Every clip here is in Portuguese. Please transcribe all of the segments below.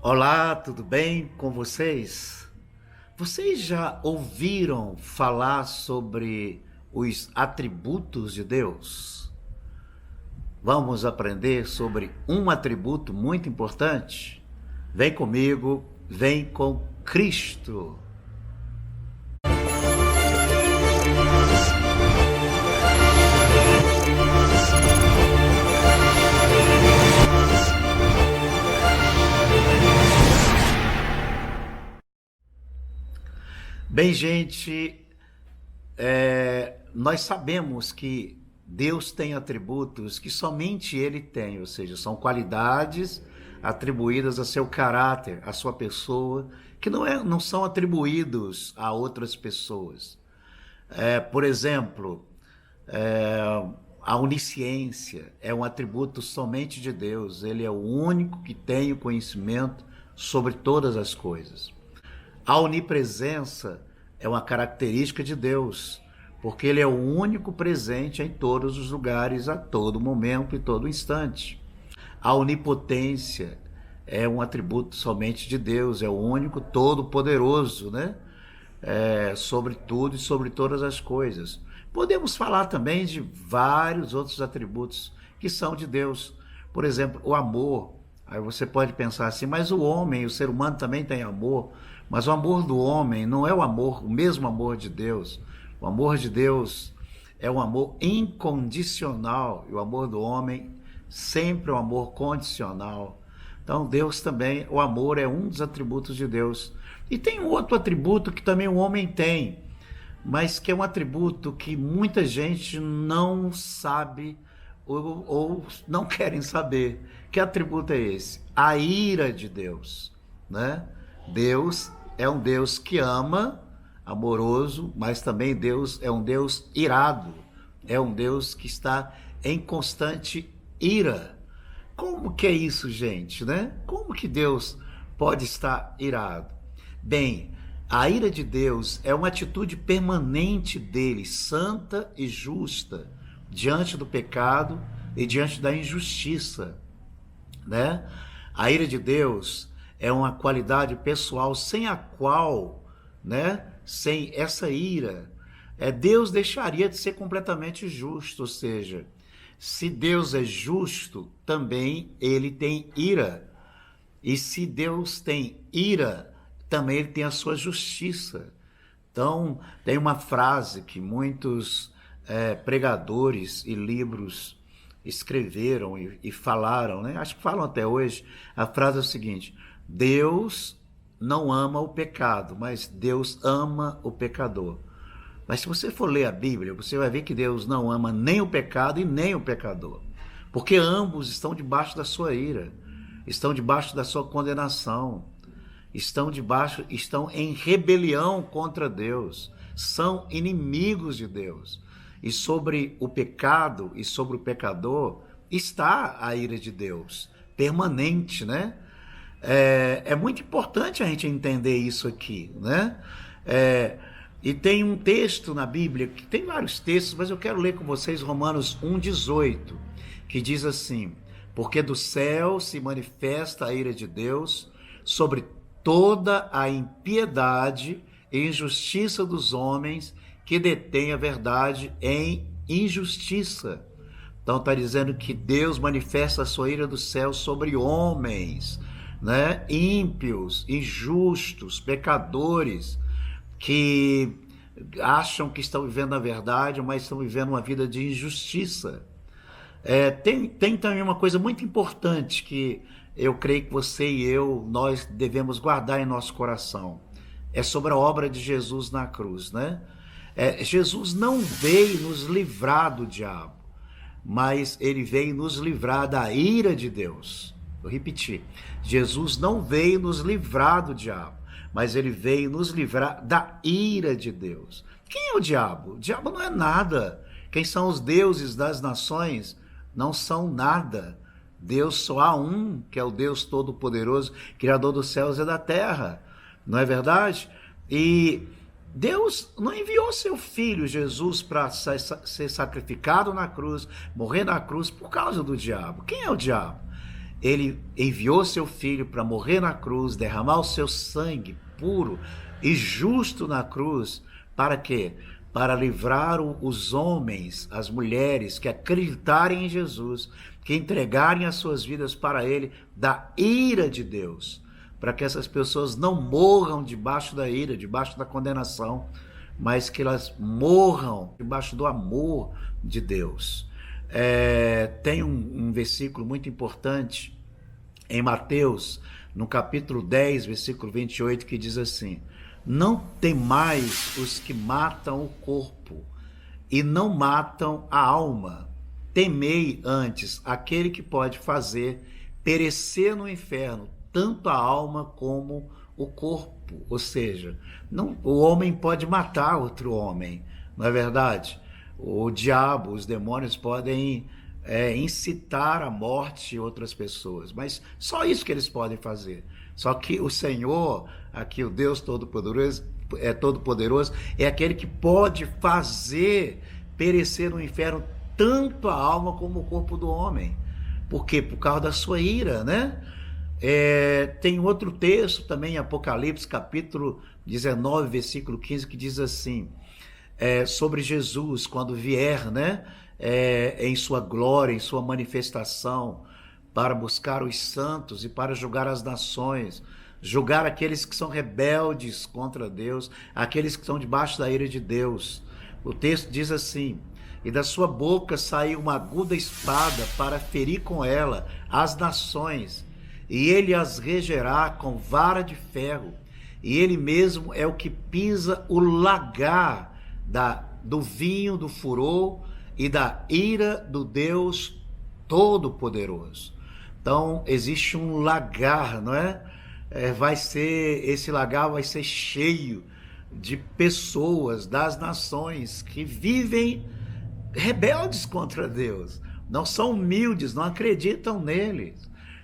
Olá, tudo bem com vocês? Vocês já ouviram falar sobre os atributos de Deus? Vamos aprender sobre um atributo muito importante? Vem comigo, vem com Cristo. Bem, gente, nós sabemos que Deus tem atributos que somente Ele tem, ou seja, são qualidades atribuídas a seu caráter, a sua pessoa, que não são atribuídos a outras pessoas. Por exemplo, é, a onisciência é um atributo somente de Deus. Ele é o único que tem o conhecimento sobre todas as coisas. A onipresença é uma característica de Deus, porque Ele é o único presente em todos os lugares, a todo momento e todo instante. A onipotência é um atributo somente de Deus, é o único todo-poderoso, né? Sobre tudo e sobre todas as coisas. Podemos falar também de vários outros atributos que são de Deus. Por exemplo, o amor. Aí você pode pensar assim, mas o homem, o ser humano também tem amor. Mas o amor do homem não é o mesmo amor de Deus. O amor de Deus é um amor incondicional e o amor do homem sempre é um amor condicional. Então Deus também, o amor é um dos atributos de Deus. E tem um outro atributo que também o homem tem, mas que é um atributo que muita gente não sabe ou não querem saber. Que atributo é esse? A ira de Deus, né? Deus é um Deus que ama, amoroso, mas também Deus é um Deus irado. É um Deus que está em constante ira. Como que é isso, gente, né? Como que Deus pode estar irado? Bem, a ira de Deus é uma atitude permanente dele, santa e justa, diante do pecado e diante da injustiça, né? A ira de Deus é uma qualidade pessoal sem a qual, né, sem essa ira, Deus deixaria de ser completamente justo, ou seja, se Deus é justo, também ele tem ira. E se Deus tem ira, também ele tem a sua justiça. Então, tem uma frase que muitos pregadores e livros escreveram e falaram, né? Acho que falam até hoje. A frase é o seguinte: Deus não ama o pecado, mas Deus ama o pecador. Mas se você for ler a Bíblia, você vai ver que Deus não ama nem o pecado e nem o pecador, porque ambos estão debaixo da sua ira, estão debaixo da sua condenação, estão em rebelião contra Deus, são inimigos de Deus. E sobre o pecado e sobre o pecador está a ira de Deus, permanente, né? É muito importante a gente entender isso aqui, né? E tem um texto na Bíblia, que tem vários textos, mas eu quero ler com vocês Romanos 1,18, que diz assim: porque do céu se manifesta a ira de Deus sobre toda a impiedade e injustiça dos homens que detêm a verdade em injustiça. Então está dizendo que Deus manifesta a sua ira do céu sobre homens, né? Ímpios, injustos, pecadores, que acham que estão vivendo a verdade, mas estão vivendo uma vida de injustiça. Tem também uma coisa muito importante que eu creio que você e eu, nós devemos guardar em nosso coração. É sobre a obra de Jesus na cruz, né? Jesus não veio nos livrar do diabo, mas ele veio nos livrar da ira de Deus. Vou repetir: Jesus não veio nos livrar do diabo, mas ele veio nos livrar da ira de Deus. Quem é o diabo? O diabo não é nada. Quem são os deuses das nações? Não são nada. Deus só há um, que é o Deus Todo-Poderoso, Criador dos céus e da terra. Não é verdade? E Deus não enviou seu Filho Jesus para ser sacrificado na cruz, morrer na cruz por causa do diabo. Quem é o diabo? ele enviou seu filho para morrer na cruz, derramar o seu sangue puro e justo na cruz, para quê? Para livrar os homens, as mulheres que acreditarem em Jesus, que entregarem as suas vidas para ele, da ira de Deus, para que essas pessoas não morram debaixo da ira, debaixo da condenação, mas que elas morram debaixo do amor de Deus. Tem um versículo muito importante em Mateus, no capítulo 10, versículo 28, que diz assim: não temais os que matam o corpo e não matam a alma, temei antes aquele que pode fazer perecer no inferno tanto a alma como o corpo. Ou seja, não, o homem pode matar outro homem, não é verdade? O diabo, os demônios podem incitar a morte de outras pessoas, mas só isso que eles podem fazer. Só que o Senhor, aqui o Deus Todo-Poderoso, é aquele que pode fazer perecer no inferno tanto a alma como o corpo do homem. Por quê? Por causa da sua ira, né? Tem outro texto também em Apocalipse, capítulo 19, versículo 15, que diz assim, sobre Jesus, quando vier, né, em sua glória, em sua manifestação, para buscar os santos e para julgar as nações, julgar aqueles que são rebeldes contra Deus, aqueles que estão debaixo da ira de Deus. O texto diz assim: e da sua boca saiu uma aguda espada para ferir com ela as nações, e ele as regerá com vara de ferro, e ele mesmo é o que pisa o lagar do vinho do furor e da ira do Deus Todo-Poderoso. Então existe um lagar, não é? Esse lagar vai ser cheio de pessoas das nações que vivem rebeldes contra Deus, não são humildes, não acreditam nele,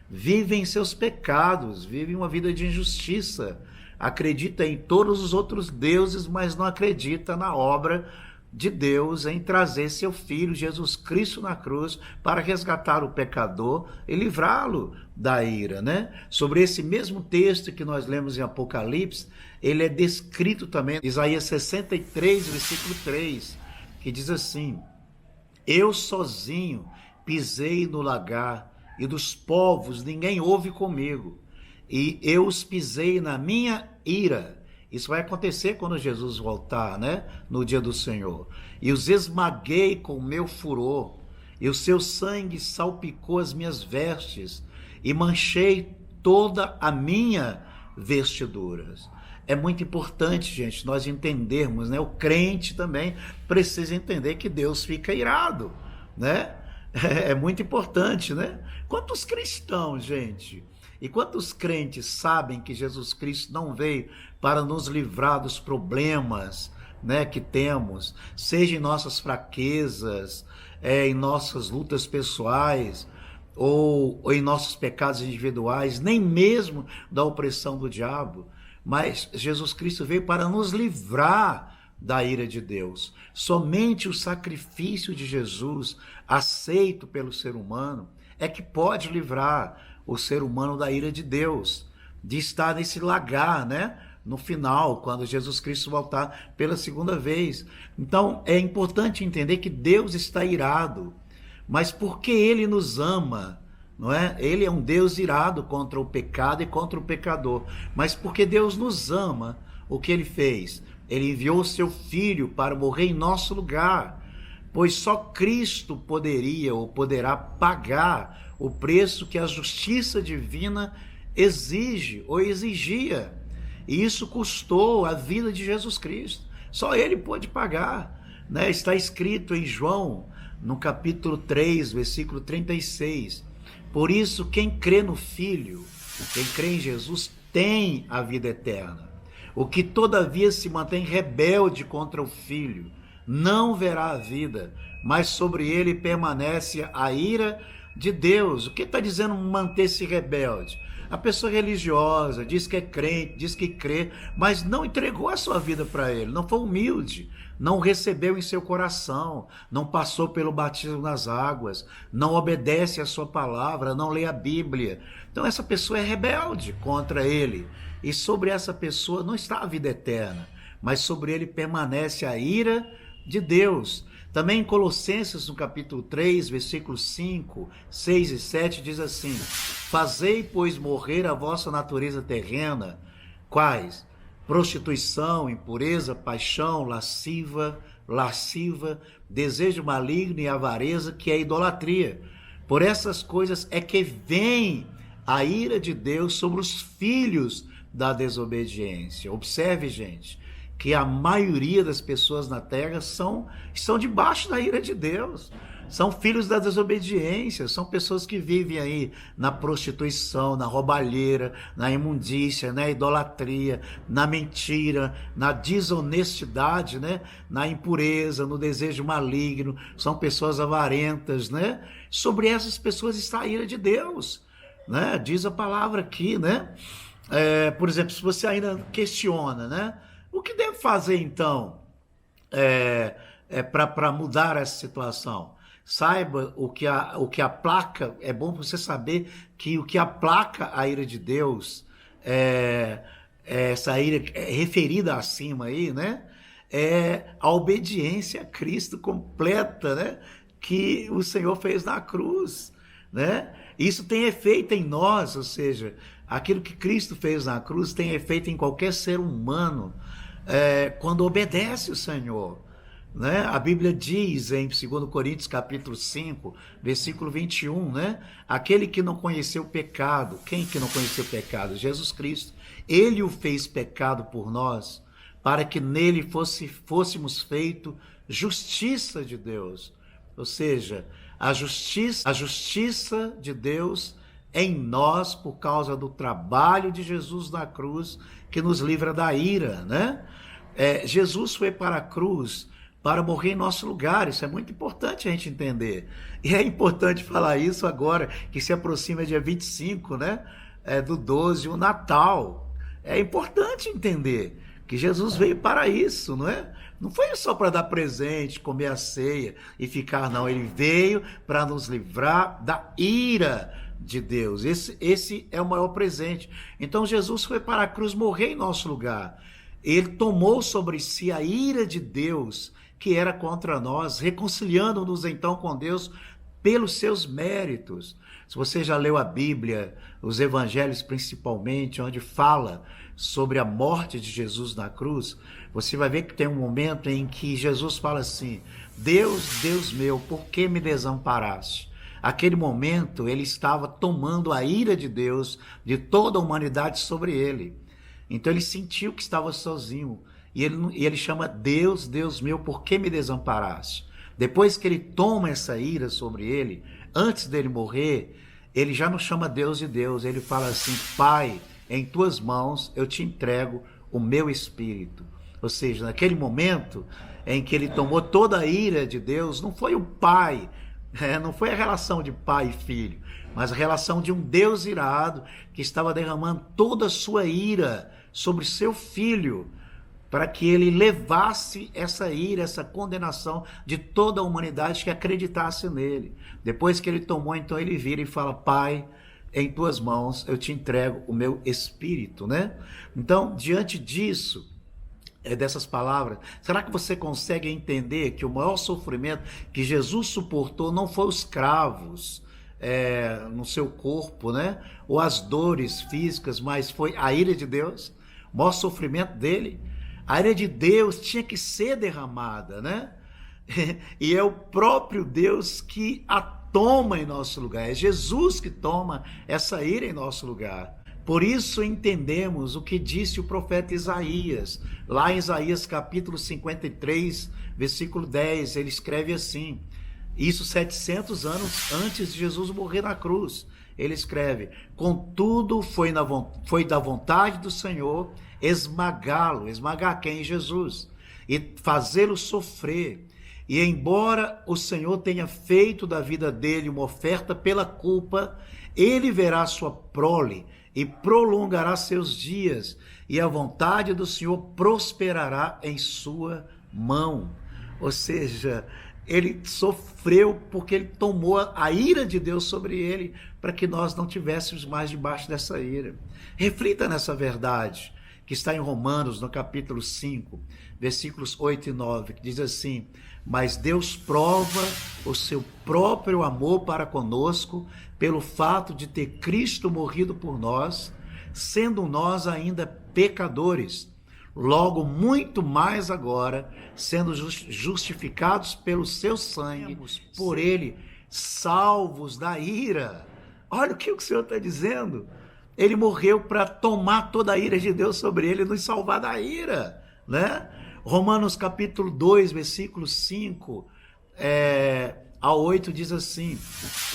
vivem seus pecados, vivem uma vida de injustiça, acredita em todos os outros deuses, mas não acredita na obra de Deus em trazer seu Filho Jesus Cristo na cruz para resgatar o pecador e livrá-lo da ira, né? Sobre esse mesmo texto que nós lemos em Apocalipse, ele é descrito também em Isaías 63, versículo 3, que diz assim: eu sozinho pisei no lagar, e dos povos ninguém houve comigo, e eu os pisei na minha ira. Isso vai acontecer quando Jesus voltar, né? No dia do Senhor. E os esmaguei com o meu furor, e o seu sangue salpicou as minhas vestes, e manchei toda a minha vestiduras. É muito importante, gente, nós entendermos, né? O crente também precisa entender que Deus fica irado, né? É muito importante, né? Quantos cristãos, gente, e quantos crentes sabem que Jesus Cristo não veio para nos livrar dos problemas, né, que temos, seja em nossas fraquezas, em nossas lutas pessoais, ou em nossos pecados individuais, nem mesmo da opressão do diabo, mas Jesus Cristo veio para nos livrar da ira de Deus. Somente o sacrifício de Jesus, aceito pelo ser humano, é que pode livrar o ser humano da ira de Deus, de estar nesse lagar, né? No final, quando Jesus Cristo voltar pela segunda vez. Então, é importante entender que Deus está irado, mas porque Ele nos ama, não é? Ele é um Deus irado contra o pecado e contra o pecador, mas porque Deus nos ama, o que Ele fez? Ele enviou o seu Filho para morrer em nosso lugar, pois só Cristo poderia ou poderá pagar o preço que a justiça divina exige ou exigia. E isso custou a vida de Jesus Cristo. Só Ele pode pagar, né? Está escrito em João, no capítulo 3, versículo 36. Por isso, quem crê no Filho, quem crê em Jesus, tem a vida eterna. O que todavia se mantém rebelde contra o Filho, não verá a vida, mas sobre ele permanece a ira de Deus. O que está dizendo manter-se rebelde? A pessoa religiosa, diz que é crente, diz que crê, mas não entregou a sua vida para ele, não foi humilde, não recebeu em seu coração, não passou pelo batismo nas águas, não obedece à sua palavra, não lê a Bíblia. Então essa pessoa é rebelde contra ele. E sobre essa pessoa não está a vida eterna, mas sobre ele permanece a ira de Deus. Também em Colossenses, no capítulo 3, versículos 5, 6 e 7, diz assim: fazei, pois, morrer a vossa natureza terrena, quais? Prostituição, impureza, paixão, lasciva, desejo maligno e avareza, que é idolatria. Por essas coisas é que vem a ira de Deus sobre os filhos da desobediência. Observe, gente, que a maioria das pessoas na terra estão debaixo da ira de Deus. São filhos da desobediência, são pessoas que vivem aí na prostituição, na roubalheira, na imundícia, na idolatria, na mentira, na desonestidade, né? Na impureza, no desejo maligno, são pessoas avarentas, né? Sobre essas pessoas está a ira de Deus, né? Diz a palavra aqui, né? Por exemplo, se você ainda questiona, né? O que deve fazer então para mudar essa situação? Saiba o que aplaca, é bom você saber que o que aplaca a ira de Deus, essa ira referida acima aí, né? É a obediência a Cristo completa, né? Que o Senhor fez na cruz, né? Isso tem efeito em nós, ou seja, aquilo que Cristo fez na cruz tem efeito em qualquer ser humano quando obedece o Senhor. Né? A Bíblia diz em 2 Coríntios capítulo 5, versículo 21, né? Aquele que não conheceu o pecado, quem que não conheceu o pecado? Jesus Cristo. Ele o fez pecado por nós, para que nele fôssemos feito justiça de Deus. Ou seja, a justiça de Deus em nós por causa do trabalho de Jesus na cruz, que nos livra da ira, né? Jesus foi para a cruz para morrer em nosso lugar. Isso é muito importante a gente entender. E é importante falar isso agora, que se aproxima dia 25, né? Do 12, o Natal. É importante entender que Jesus veio para isso, não é? Não foi só para dar presente, comer a ceia e ficar, não. Ele veio para nos livrar da ira de Deus. Esse é o maior presente. Então Jesus foi para a cruz morrer em nosso lugar. Ele tomou sobre si a ira de Deus que era contra nós, reconciliando-nos então com Deus pelos seus méritos. Se você já leu a Bíblia, os evangelhos principalmente, onde fala sobre a morte de Jesus na cruz, você vai ver que tem um momento em que Jesus fala assim: Deus, Deus meu, por que me desamparaste? Aquele momento ele estava tomando a ira de Deus, de toda a humanidade sobre ele. Então ele sentiu que estava sozinho. E ele chama Deus, Deus meu, por que me desamparaste? Depois que ele toma essa ira sobre ele, antes dele morrer, ele já não chama Deus de Deus. Ele fala assim: Pai, em tuas mãos eu te entrego o meu espírito. Ou seja, naquele momento em que ele tomou toda a ira de Deus, não foi o Pai, não foi a relação de pai e filho, mas a relação de um Deus irado que estava derramando toda a sua ira sobre seu filho, para que ele levasse essa ira, essa condenação de toda a humanidade que acreditasse nele. Depois que ele tomou, então ele vira e fala: Pai, em tuas mãos eu te entrego o meu espírito, né? Então, diante disso, dessas palavras, será que você consegue entender que o maior sofrimento que Jesus suportou não foi os cravos no seu corpo, né? Ou as dores físicas, mas foi a ira de Deus? O maior sofrimento dele, a ira de Deus tinha que ser derramada, né? E é o próprio Deus que a toma em nosso lugar. É Jesus que toma essa ira em nosso lugar. Por isso entendemos o que disse o profeta Isaías. Lá em Isaías capítulo 53, versículo 10, ele escreve assim, isso 700 anos antes de Jesus morrer na cruz. Ele escreve: contudo foi da vontade do Senhor esmagá-lo, esmagar quem? Jesus, e fazê-lo sofrer. E embora o Senhor tenha feito da vida dele uma oferta pela culpa, ele verá sua prole e prolongará seus dias, e a vontade do Senhor prosperará em sua mão. Ou seja, ele sofreu porque ele tomou a ira de Deus sobre ele, para que nós não tivéssemos mais debaixo dessa ira. Reflita nessa verdade, que está em Romanos, no capítulo 5, versículos 8 e 9, que diz assim: mas Deus prova o seu próprio amor para conosco, pelo fato de ter Cristo morrido por nós, sendo nós ainda pecadores. Logo, muito mais agora, sendo justificados pelo seu sangue, por ele, salvos da ira. Olha o que o Senhor está dizendo. Ele morreu para tomar toda a ira de Deus sobre ele e nos salvar da ira, né? Romanos capítulo 2, versículo 5 a 8 diz assim: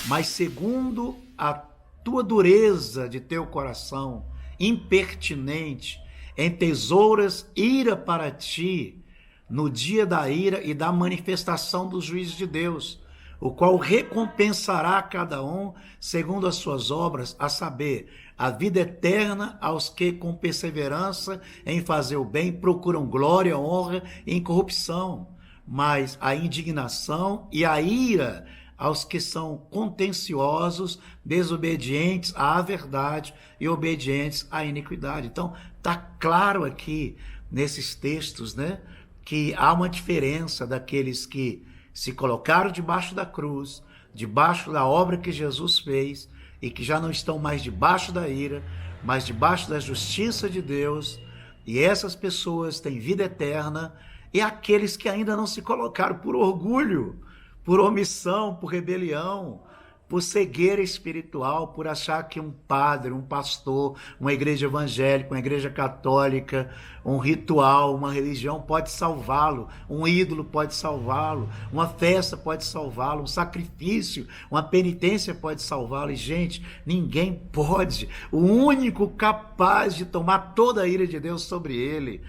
mas segundo a tua dureza de teu coração, impertinente, entesouras ira para ti no dia da ira e da manifestação dos juízos de Deus, o qual recompensará a cada um segundo as suas obras, a saber, a vida eterna aos que com perseverança em fazer o bem procuram glória, honra e incorrupção, mas a indignação e a ira aos que são contenciosos, desobedientes à verdade e obedientes à iniquidade. Então, está claro aqui nesses textos, né, que há uma diferença daqueles que se colocaram debaixo da cruz, debaixo da obra que Jesus fez, e que já não estão mais debaixo da ira, mas debaixo da justiça de Deus, e essas pessoas têm vida eterna, e aqueles que ainda não se colocaram por orgulho, por omissão, por rebelião, por cegueira espiritual, por achar que um padre, um pastor, uma igreja evangélica, uma igreja católica, um ritual, uma religião pode salvá-lo, um ídolo pode salvá-lo, uma festa pode salvá-lo, um sacrifício, uma penitência pode salvá-lo. E, gente, ninguém pode. O único capaz de tomar toda a ira de Deus sobre ele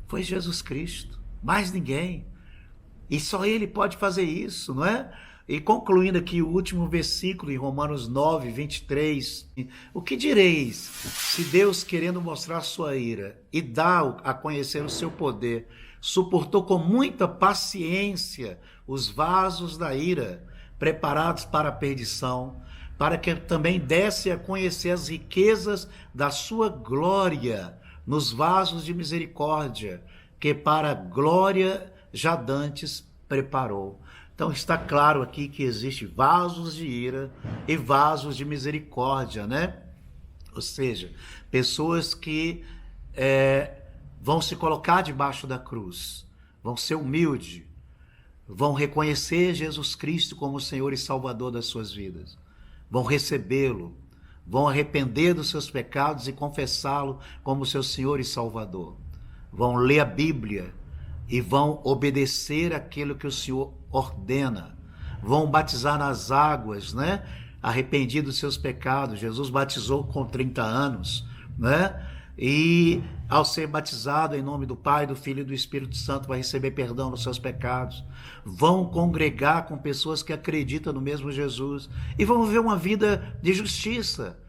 foi Jesus Cristo, mais ninguém. E só ele pode fazer isso, não é? E concluindo aqui o último versículo, em Romanos 9, 23, o que direis se Deus, querendo mostrar sua ira e dar a conhecer o seu poder, suportou com muita paciência os vasos da ira, preparados para a perdição, para que também desse a conhecer as riquezas da sua glória nos vasos de misericórdia, que para a glória já dantes preparou. Então está claro aqui que existe vasos de ira e vasos de misericórdia, né? Ou seja, pessoas que vão se colocar debaixo da cruz, vão ser humildes, vão reconhecer Jesus Cristo como Senhor e Salvador das suas vidas, vão recebê-lo, vão arrepender dos seus pecados e confessá-lo como seu Senhor e Salvador, vão ler a Bíblia e vão obedecer aquilo que o Senhor ordena, vão batizar nas águas, né? Arrependido dos seus pecados. Jesus batizou com 30 anos, né? E ao ser batizado em nome do Pai, do Filho e do Espírito Santo, vai receber perdão dos seus pecados. Vão congregar com pessoas que acreditam no mesmo Jesus e vão viver uma vida de justiça.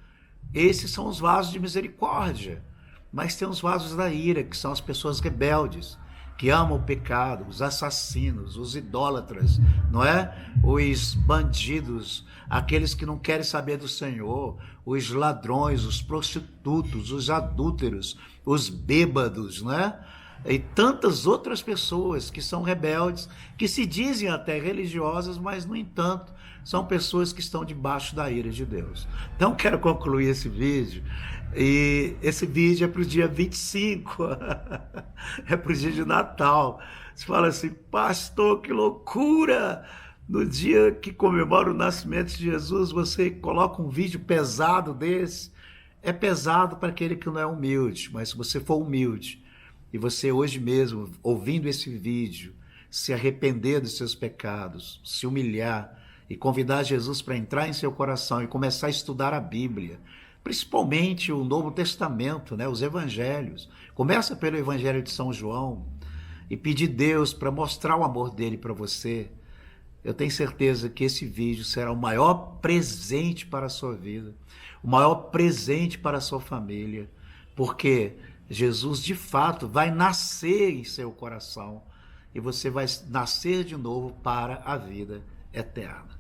Esses são os vasos de misericórdia. Mas tem os vasos da ira, que são as pessoas rebeldes, que amam o pecado, os assassinos, os idólatras, não é? Os bandidos, aqueles que não querem saber do Senhor, os ladrões, os prostitutos, os adúlteros, os bêbados, não é? E tantas outras pessoas que são rebeldes, que se dizem até religiosas, mas, no entanto, são pessoas que estão debaixo da ira de Deus. Então, quero concluir esse vídeo. E esse vídeo é para o dia 25, é para o dia de Natal. Você fala assim: pastor, que loucura! No dia que comemora o nascimento de Jesus, você coloca um vídeo pesado desse. É pesado para aquele que não é humilde, mas se você for humilde, e você hoje mesmo, ouvindo esse vídeo, se arrepender dos seus pecados, se humilhar e convidar Jesus para entrar em seu coração e começar a estudar a Bíblia, principalmente o Novo Testamento, né, os evangelhos. Começa pelo Evangelho de São João e pedir a Deus para mostrar o amor dele para você. Eu tenho certeza que esse vídeo será o maior presente para a sua vida, o maior presente para a sua família, porque Jesus de fato vai nascer em seu coração e você vai nascer de novo para a vida eterna.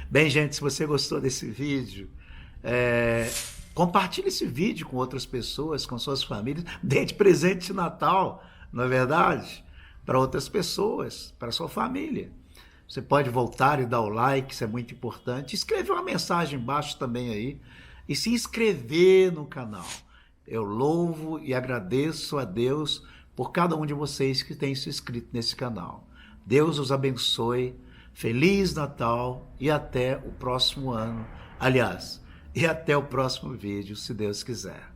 Bem, gente, se você gostou desse vídeo, compartilhe esse vídeo com outras pessoas, com suas famílias, dê de presente de Natal, não é verdade? Para outras pessoas, para a sua família. Você pode voltar e dar o like, isso é muito importante. Escrever uma mensagem embaixo também aí e se inscrever no canal. Eu louvo e agradeço a Deus por cada um de vocês que tem se inscrito nesse canal. Deus os abençoe. Feliz Natal e até o próximo ano. Aliás, e até o próximo vídeo, se Deus quiser.